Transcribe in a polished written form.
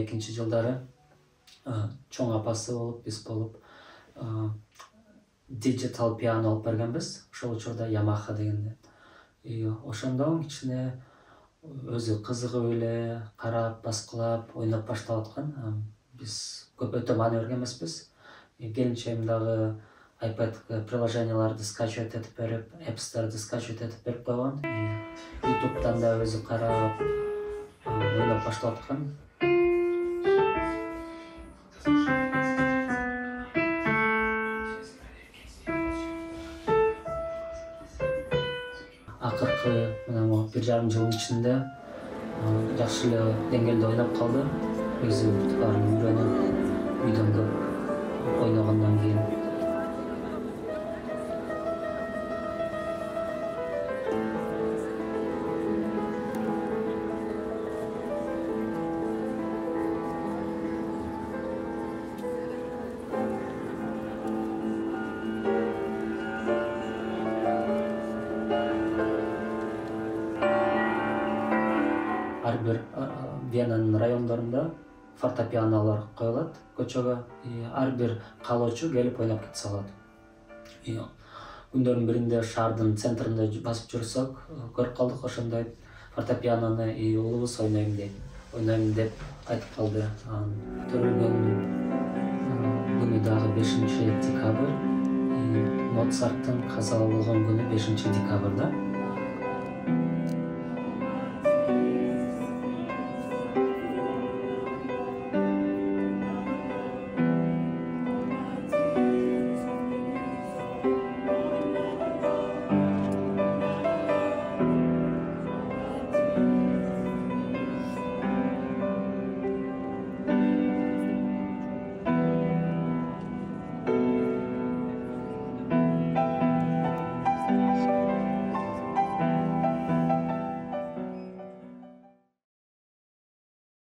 2002-жылдары чоң апасы болуп, биз болуп digital piano алып бергенбиз. Ошол учурда Yamaha дегенде. Ошондон кичине өзү кызыгып эле карап, баскылап, ойноп баштап аткан. Биз көп өтө маани берген эмеспиз. Келинчегим дагы iPad приложенияларды скачивать этип берип, Apps'тарды скачивать этип берип койгон. YouTube'дан да өзү карап, ойноп баштап аткан. Акыркы мына 1,5 жылдын ичинде жакшы эле деңгээлде ойноп калды. Негизи баарын үйрөнүп, үйдөн көп ойногондон кийин. Ар бир Венанын райондорунда фортепианолор коюлат көчөгө. Ар бир каалоочу келип ойноп кете алат. Күндөрдүн биринде шаардын центринде басып жүрсөк, көрүп калдык ошондой фортепианону уулубуз ойнойм деп айтып калды. Төрөлгөн күнү дагы 5 декабрь. Моцарттын каза болгон күнү 5 декабрда.